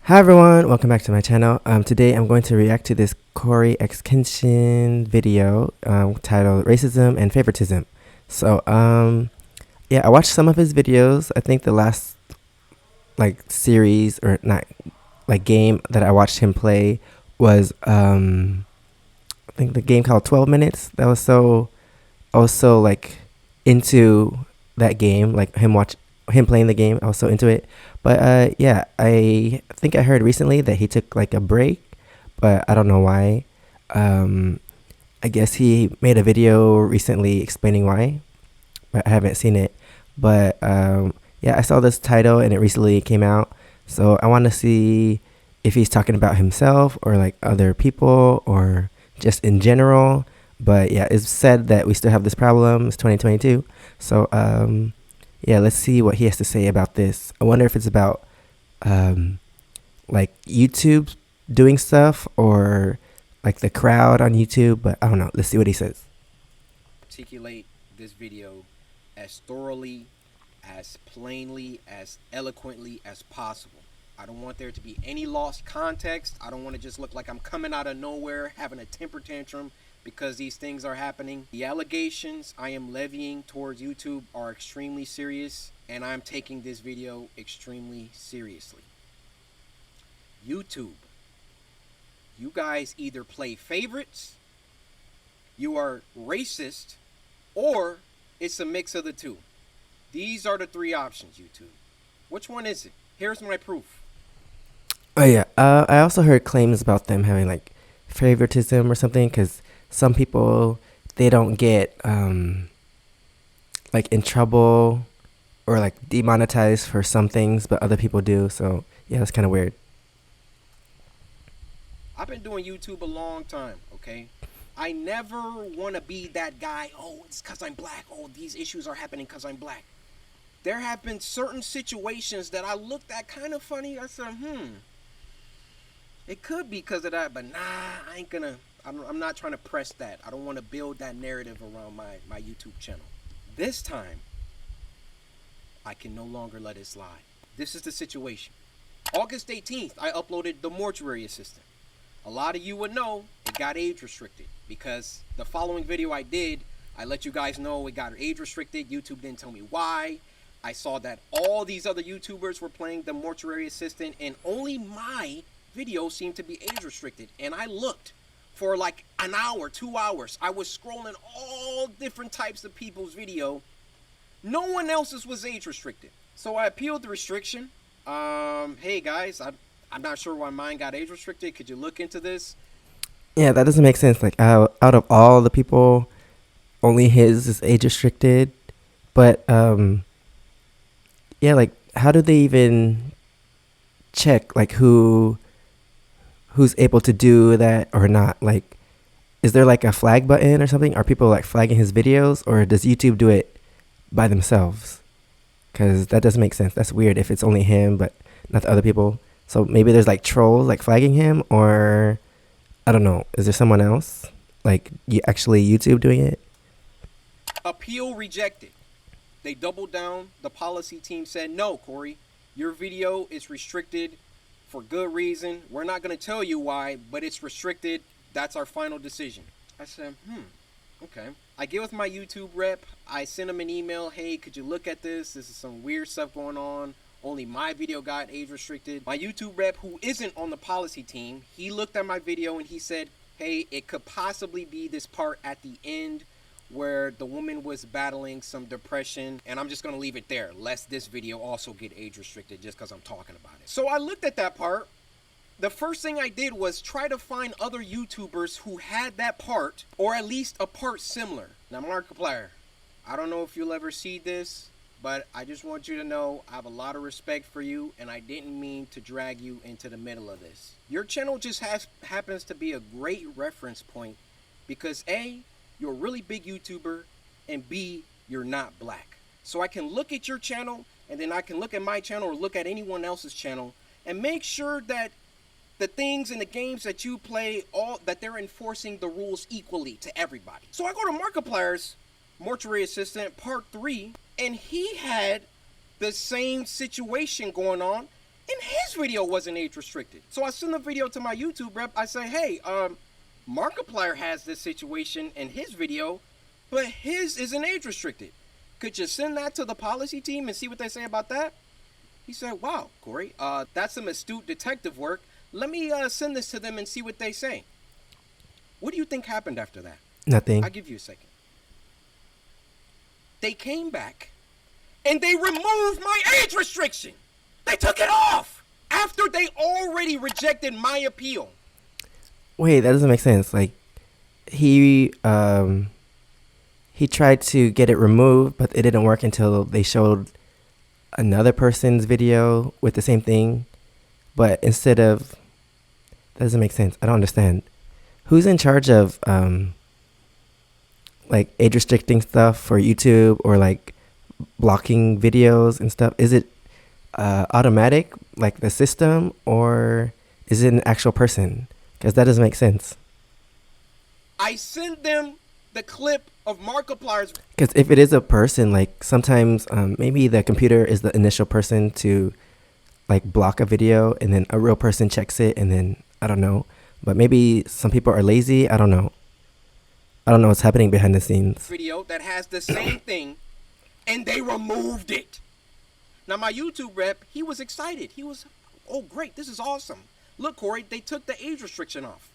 Hi everyone, welcome back to my channel. Today I'm going to react to this CoryxKenshin video titled Racism and Favoritism. So yeah, I watched some of his videos. I think the last series or not game that I watched him play was I think the game called 12 Minutes. I was so into that game, like him playing the game. I was so into it. But yeah, I think I heard recently that he took like a break, but I don't know why. I guess he made a video recently explaining why, but I haven't seen it. But yeah, I saw this title and it recently came out, so I want to see if he's talking about himself or like other people or just in general. But yeah, it's said that we still have this problem. It's 2022, so yeah, let's see what he has to say about this. I wonder if it's about like YouTube doing stuff or like the crowd on YouTube, but I don't know. Let's see what he says. Articulate this video as thoroughly, as plainly, as eloquently as possible. I don't want there to be any lost context. I don't want to just look like I'm coming out of nowhere having a temper tantrum because these things are happening. The allegations I am levying towards YouTube are extremely serious, and I'm taking this video extremely seriously. YouTube, you guys either play favorites, you are racist, or it's a mix of the two. These are the three options, YouTube. Which one is it? Here's my proof. Oh yeah, I also heard claims about them having like favoritism or something, because some people, they don't get like in trouble or like demonetized for some things, but other people do. So yeah, that's kind of weird. I've been doing YouTube a long time, okay? I never want to be that guy, oh, it's because I'm black. Oh, these issues are happening because I'm black. There have been certain situations that I looked at kind of funny. I said, it could be because of that, but nah, I ain't gonna. I'm not trying to press that. I don't want to build that narrative around my YouTube channel. This time, I can no longer let it slide. This is the situation. August 18th, I uploaded The Mortuary Assistant. A lot of you would know it got age restricted because the following video I did, I let you guys know it got age restricted. YouTube didn't tell me why. I saw that all these other YouTubers were playing The Mortuary Assistant and only my video seemed to be age restricted. And I looked for like an hour, 2 hours. I was scrolling all different types of people's video. No one else's was age restricted. So I appealed the restriction. Hey guys, I'm not sure why mine got age restricted. Could you look into this? Yeah, that doesn't make sense. Like out of all the people, only his is age restricted. But yeah, like how do they even check like who's able to do that or not? Like, is there like a flag button or something? Are people like flagging his videos, or does YouTube do it by themselves? Because that doesn't make sense. That's weird if it's only him but not the other people. So maybe there's like trolls like flagging him, or I don't know. Is there someone else like actually YouTube doing it? Appeal rejected. They doubled down. The policy team said, no, Corey, your video is restricted for good reason. We're not going to tell you why, but it's restricted. That's our final decision. I said, okay. I get with my YouTube rep. I sent him an email. Hey, could you look at this? This is some weird stuff going on. Only my video got age restricted. My YouTube rep, who isn't on the policy team, he looked at my video and he said, hey, it could possibly be this part at the end where the woman was battling some depression, and I'm just going to leave it there, lest this video also get age restricted just because I'm talking about it. So I looked at that part. The first thing I did was try to find other YouTubers who had that part, or at least a part similar. Now, Markiplier, I don't know if you'll ever see this, but I just want you to know I have a lot of respect for you, and I didn't mean to drag you into the middle of this. Your channel just happens to be a great reference point because A, you're a really big YouTuber, and B, you're not black. So I can look at your channel, and then I can look at my channel or look at anyone else's channel and make sure that the things and the games that you play, that they're enforcing the rules equally to everybody. So I go to Markiplier's Mortuary Assistant Part 3, and he had the same situation going on, and his video wasn't age restricted. So I send the video to my YouTube rep. I say, hey, Markiplier has this situation in his video, but his isn't age restricted. Could you send that to the policy team and see what they say about that? He said, wow, Corey, that's some astute detective work. Let me send this to them and see what they say. What do you think happened after that? Nothing. I'll give you a second. They came back and they removed my age restriction. They took it off after they already rejected my appeal. Wait, that doesn't make sense. Like, he tried to get it removed, but it didn't work until they showed another person's video with the same thing. But instead of, that doesn't make sense. I don't understand. Who's in charge of like age restricting stuff for YouTube or like blocking videos and stuff? Is it automatic, like the system, or is it an actual person? Because that doesn't make sense. I sent them the clip of Markiplier's. Because if it is a person, like sometimes maybe the computer is the initial person to like block a video, and then a real person checks it, and then I don't know. But maybe some people are lazy. I don't know. I don't know what's happening behind the scenes. Video that has the same thing, and they removed it. Now my YouTube rep, he was excited. He was, oh great, this is awesome. Look, Corey, they took the age restriction off.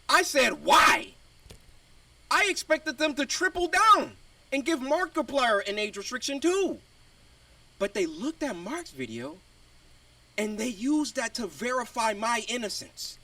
I said, why? I expected them to triple down and give Markiplier an age restriction too. But they looked at Mark's video and they used that to verify my innocence.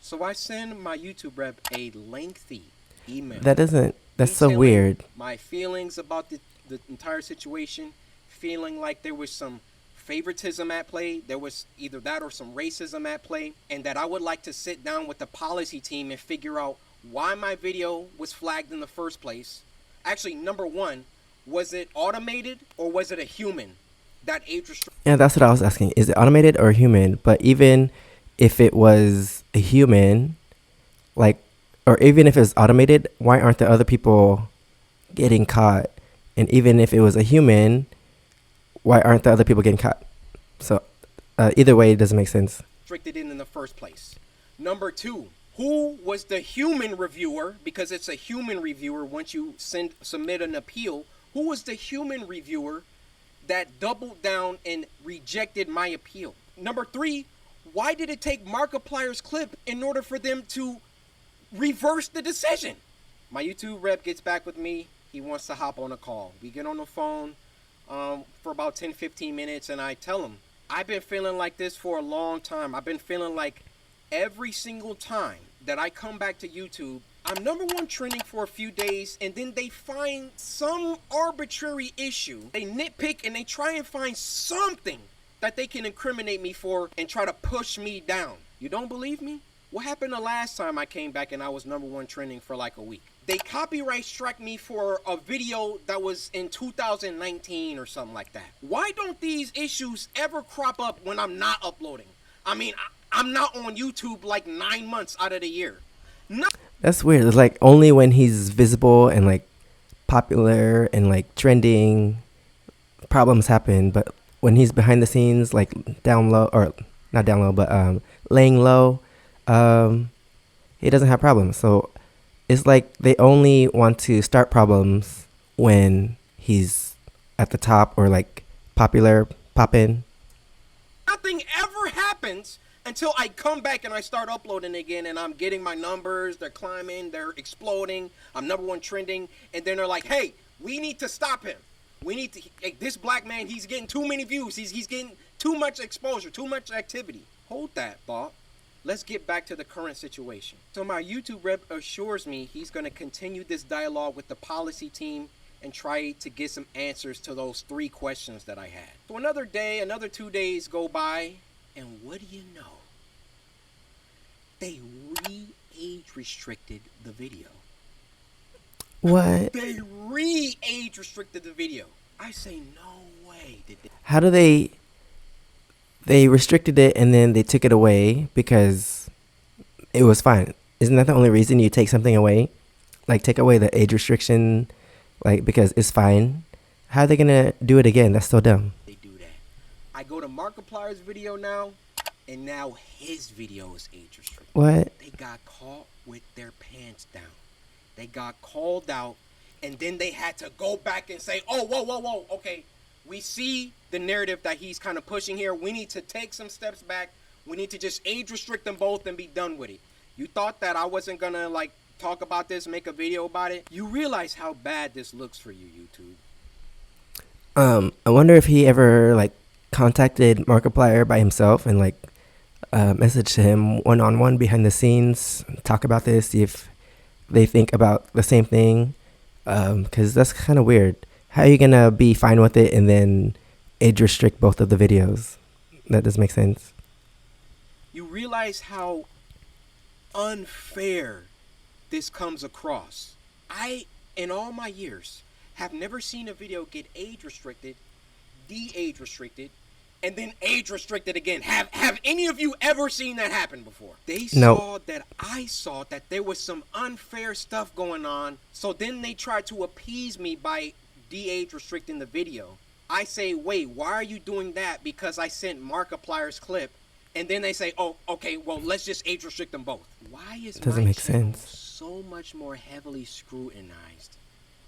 So I send my YouTube rep a lengthy email. That's so weird. My feelings about the entire situation, feeling like there was some favoritism at play, there was either that or some racism at play, and that I would like to sit down with the policy team and figure out why my video was flagged in the first place. Actually, number one, was it automated or was it a human that age restriction? Yeah, that's what I was asking. Is it automated or human? But even if it was a human, like, or even if it's automated, why aren't the other people getting caught? And even if it was a human, why aren't the other people getting caught? So either way, it doesn't make sense. Restricted in the first place. Number two, who was the human reviewer? Because it's a human reviewer once you submit an appeal. Who was the human reviewer that doubled down and rejected my appeal? Number three, why did it take Markiplier's clip in order for them to reverse the decision? My YouTube rep gets back with me. He wants to hop on a call. We get on the phone for about 10-15 minutes, and I tell him, I've been feeling like this for a long time. I've been feeling like every single time that I come back to YouTube, I'm number one trending for a few days, and then they find some arbitrary issue. They nitpick and they try and find something that they can incriminate me for and try to push me down. You don't believe me? What happened the last time I came back and I was number one trending for like a week? They copyright struck me for a video that was in 2019 or something like that. Why don't these issues ever crop up when I'm not uploading? I mean, I'm not on YouTube like 9 months out of the year. That's weird. It's like only when he's visible and like popular and like trending, problems happen. But when he's behind the scenes, like down low, or not down low, but laying low, he doesn't have problems. So it's like they only want to start problems when he's at the top or like popular, poppin'. Nothing ever happens until I come back and I start uploading again, and I'm getting my numbers, they're climbing, they're exploding, I'm number one trending, and then they're like, hey, we need to stop him. We need to, this black man, he's getting too many views, he's getting too much exposure, too much activity. Hold that thought. Let's get back to the current situation. So my YouTube rep assures me he's going to continue this dialogue with the policy team and try to get some answers to those 3 questions that I had. So another day, another 2 days go by, and what do you know? They re-age restricted the video. What? They re-age restricted the video. I say, no way. How do they restricted it and then they took it away because it was fine? Isn't that the only reason you take something away? Like take away the age restriction, like because it's fine. How are they gonna do it again? That's so dumb. They do that. I go to Markiplier's video now, and now his video is age restricted. What? They got caught with their pants down. They got called out, and then they had to go back and say, oh, whoa, okay, we see the narrative that he's kind of pushing here. We need to take some steps back. We need to just age restrict them both and be done with it. You thought that I wasn't gonna like talk about this, make a video about it? You realize how bad this looks for you, YouTube. I wonder if he ever like contacted Markiplier by himself and like messaged him one-on-one behind the scenes, talk about this, see if they think about the same thing, because that's kind of weird. How are you gonna be fine with it and then age restrict both of the videos? That doesn't make sense. You realize how unfair this comes across. I, in all my years, have never seen a video get age restricted, de-age restricted, and then age restricted again. Have any of you ever seen that happen before? They saw that I saw that there was some unfair stuff going on, so then they tried to appease me by de-age restricting the video. I say, wait, why are you doing that? Because I sent Markiplier's clip. And then they say, oh, okay, well, let's just age restrict them both. Why is doesn't my make channel sense. so much more heavily scrutinized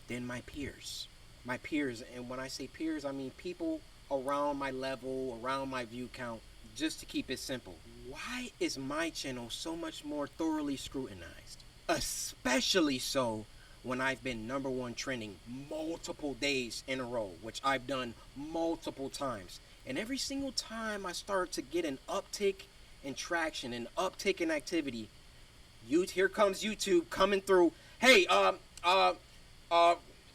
than my peers? My peers, and when I say peers, I mean people around my level, around my view count, just to keep it simple. Why is my channel so much more thoroughly scrutinized? Especially so when I've been #1 trending multiple days in a row, which I've done multiple times. And every single time I start to get an uptick in traction, an uptick in activity, here comes YouTube coming through. Hey,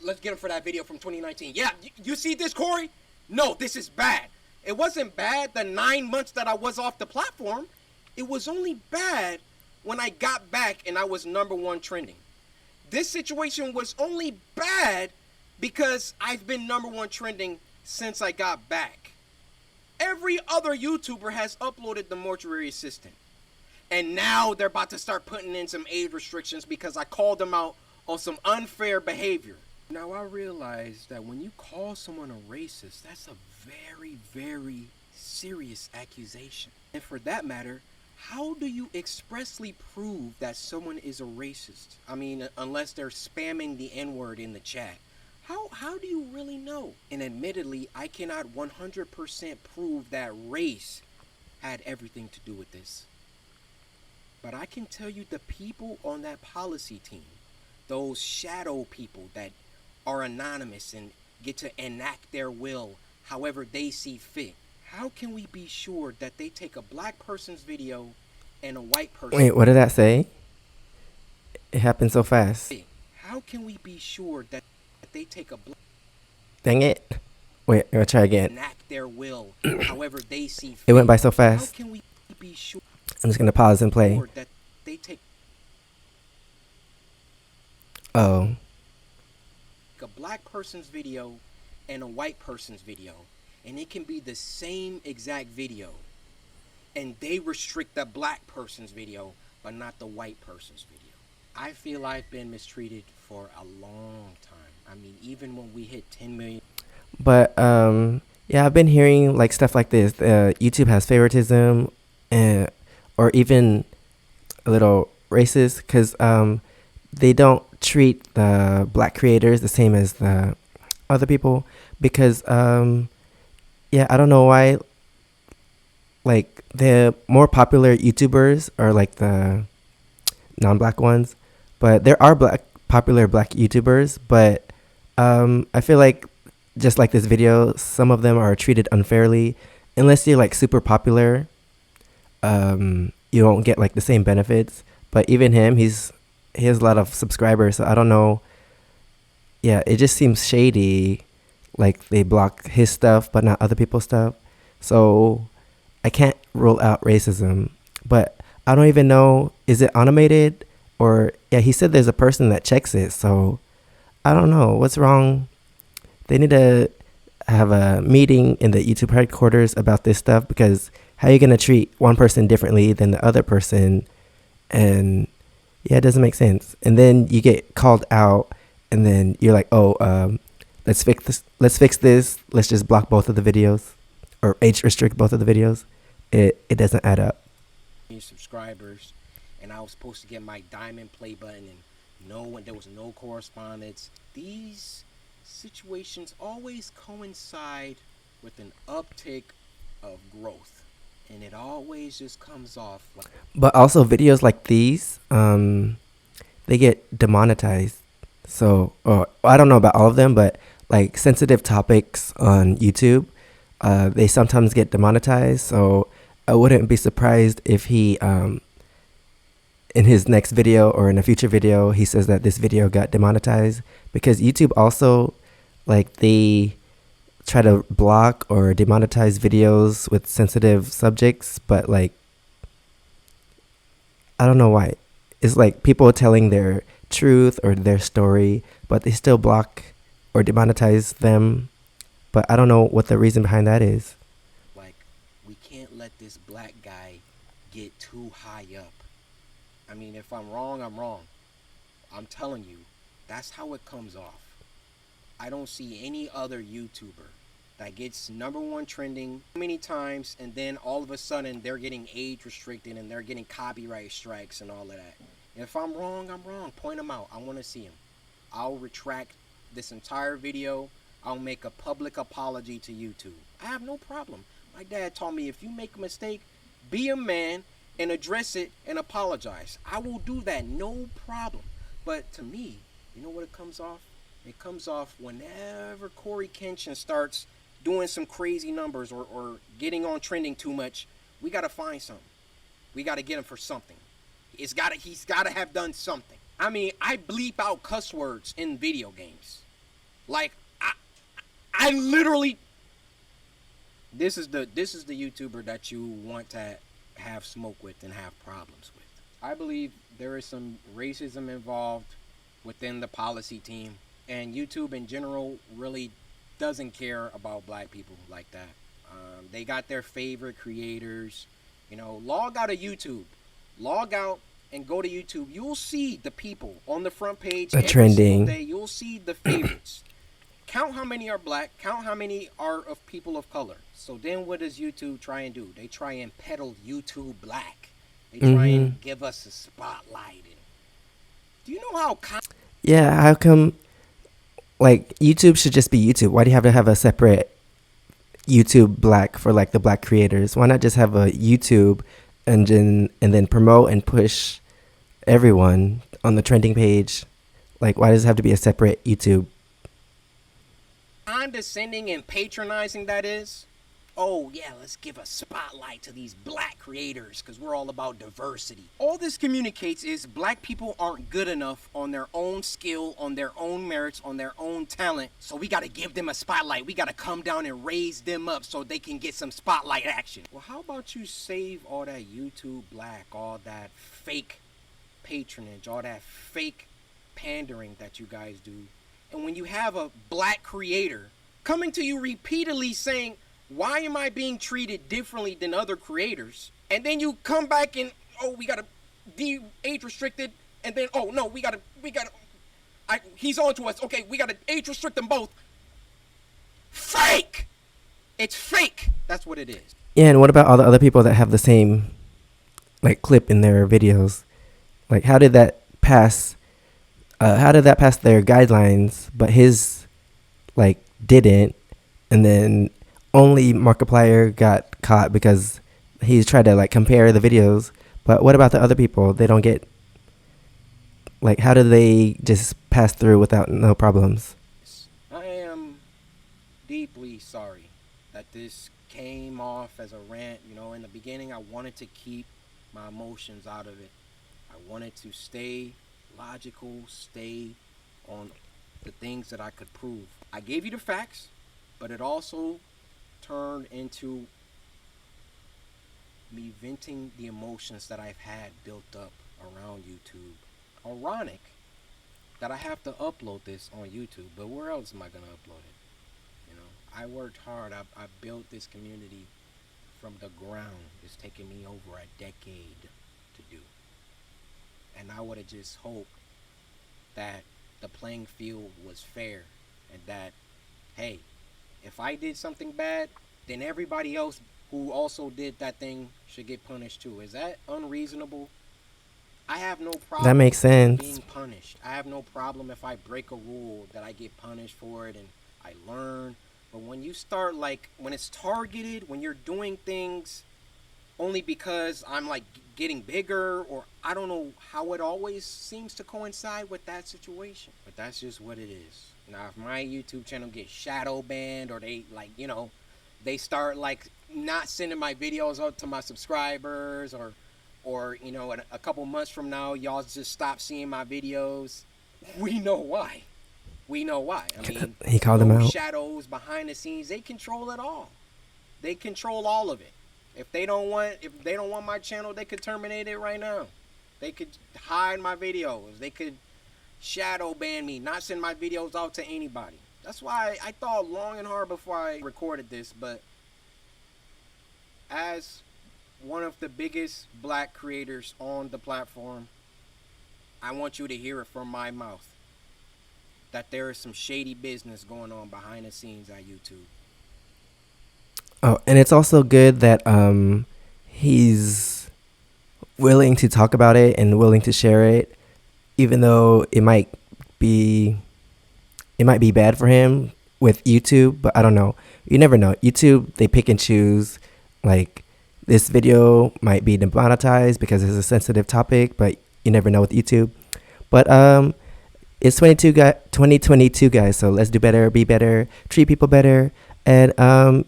let's get him for that video from 2019. Yeah, you see this, Corey? No, this is bad. It wasn't bad the 9 months that I was off the platform. It was only bad when I got back and I was #1 trending. This situation was only bad because I've been #1 trending since I got back. Every other YouTuber has uploaded the Mortuary Assistant. And now they're about to start putting in some age restrictions because I called them out on some unfair behavior. Now I realize that when you call someone a racist, that's a very, very serious accusation. And for that matter, how do you expressly prove that someone is a racist? I mean, unless they're spamming the N-word in the chat. How do you really know? And admittedly, I cannot 100% prove that race had everything to do with this. But I can tell you the people on that policy team, those shadow people that are anonymous and get to enact their will however they see fit. How can we be sure that they take a black person's video and a white person? Wait, what did that say? It happened so fast. How can we be sure that they take a black... Dang it. Wait, I'll try again. Enact their will however they see fit. It went by so fast. How can we be sure I'm just going to pause and play. that they take Oh. a black person's video and a white person's video, and it can be the same exact video, and they restrict the black person's video but not the white person's video? I feel I've been mistreated for a long time. I mean, even when we hit 10 million. But yeah, I've been hearing like stuff like this. YouTube has favoritism, or even a little racist, because they don't treat the black creators the same as the other people. Because yeah, I don't know why. Like the more popular YouTubers are like the non-black ones, but there are popular black YouTubers, but I feel like just like this video, some of them are treated unfairly. Unless you're like super popular, you won't get like the same benefits. But even him, he has a lot of subscribers, so I don't know. Yeah, it just seems shady. Like they block his stuff but not other people's stuff. So I can't rule out racism, but I don't even know, is it automated? Or yeah, he said there's a person that checks it, so I don't know what's wrong. They need to have a meeting in the YouTube headquarters about this stuff, because how are you gonna treat one person differently than the other person? And yeah, it doesn't make sense. And then you get called out, and then you're like, oh, let's fix this. Let's just block both of the videos, or age restrict both of the videos, it doesn't add up. Subscribers, and I was supposed to get my diamond play button, and there was no correspondence. These situations always coincide with an uptick of growth, and it always just comes off like. But also videos like these, they get demonetized. So, I don't know about all of them, but like sensitive topics on YouTube, they sometimes get demonetized. So I wouldn't be surprised if he, in his next video or in a future video, he says that this video got demonetized, because YouTube also, like, they try to block or demonetize videos with sensitive subjects, but like, I don't know why. It's like people telling their truth or their story, but they still block or demonetize them. But I don't know what the reason behind that is. Like, we can't let this black guy get too high up. I mean, if I'm wrong, I'm wrong. I'm telling you, that's how it comes off. I don't see any other YouTuber that gets #1 trending many times, and then all of a sudden they're getting age restricted and they're getting copyright strikes and all of that. If I'm wrong, I'm wrong. Point them out. I want to see them. I'll retract this entire video. I'll make a public apology to YouTube. I have no problem. My dad taught me, if you make a mistake, be a man and address it and apologize. I will do that, no problem. But to me, you know what it comes off? It comes off whenever CoryxKenshin starts doing some crazy numbers or getting on trending too much. We got to find something. We got to get him for something. He's got to have done something. I mean, I bleep out cuss words in video games. Like, I literally, this is the YouTuber that you want to have smoke with and have problems with. I believe there is some racism involved within the policy team, and YouTube in general really doesn't care about black people like that. They got their favorite creators. You know, log out of YouTube. Log out and go to YouTube. You'll see the people on the front page. The trending. Day. You'll see the favorites. Count how many are black. Count how many are of people of color. So then what does YouTube try and do? They try and peddle YouTube black. They try and give us a spotlight. And do you know how... Yeah, how come... Like, YouTube should just be YouTube. Why do you have to have a separate YouTube black for, like, the black creators? Why not just have a YouTube and then promote and push everyone on the trending page? Like, why does it have to be a separate YouTube? Condescending and patronizing that is. Oh yeah, let's give a spotlight to these black creators because we're all about diversity. All this communicates is black people aren't good enough on their own skill, on their own merits, on their own talent. So we got to give them a spotlight. We got to come down and raise them up so they can get some spotlight action. Well, how about you save all that YouTube black, all that fake patronage, all that fake pandering that you guys do. And when you have a black creator coming to you repeatedly saying, why am I being treated differently than other creators? And then you come back and, oh, we got to age restricted. And then, oh, no, we got to, he's on to us. Okay, we got to age restrict them both. Fake! It's fake. That's what it is. Yeah, and what about all the other people that have the same, like, clip in their videos? Like, how did that pass their guidelines, but his, like, didn't? And then only Markiplier got caught because he's tried to, like, compare the videos. But what about the other people? They don't get, like, how do they just pass through without no problems? I am deeply sorry that this came off as a rant. You know, in the beginning, I wanted to keep my emotions out of it. I wanted to stay logical, stay on the things that I could prove. I gave you the facts, but it also turned into me venting the emotions that I've had built up around YouTube. Ironic that I have to upload this on YouTube, but where else am I going to upload it? You know, I worked hard. I built this community from the ground. It's taken me over a decade to do. And I would have just hoped that the playing field was fair and that, hey, if I did something bad, then everybody else who also did that thing should get punished too. Is that unreasonable? I have no That problem makes sense. being punished. I have no problem if I break a rule that I get punished for it and I learn. But when you start, like, when it's targeted, when you're doing things only because I'm like getting bigger, or I don't know how it always seems to coincide with that situation. But that's just what it is. Now, if my YouTube channel gets shadow banned, or they, like, they start like not sending my videos out to my subscribers, or in a couple months from now, y'all just stop seeing my videos, we know why. We know why. I mean, He called him those out. shadows behind the scenes, they control it all. They control all of it. If they don't want my channel, they could terminate it right now. They could hide my videos. They could shadow ban me, not send my videos out to anybody. That's why I thought long and hard before I recorded this. But as one of the biggest black creators on the platform, I want you to hear it from my mouth that there is some shady business going on behind the scenes at YouTube. Oh, and it's also good that he's willing to talk about it and willing to share it, even though it might be bad for him with YouTube. But I don't know. You never know. YouTube, they pick and choose. Like, this video might be demonetized because it's a sensitive topic, but you never know with YouTube. But it's 2022, guys. So let's do better, be better, treat people better. And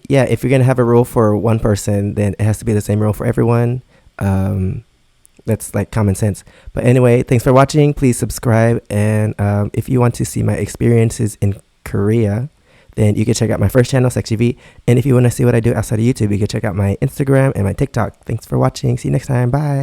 yeah, if you're gonna have a rule for one person, then it has to be the same rule for everyone. That's like common sense. But anyway, thanks for watching. Please subscribe. And if you want to see my experiences in Korea, then you can check out my first channel, SEKSHI. And if you want to see what I do outside of YouTube, you can check out my Instagram and my TikTok. Thanks for watching. See you next time. Bye.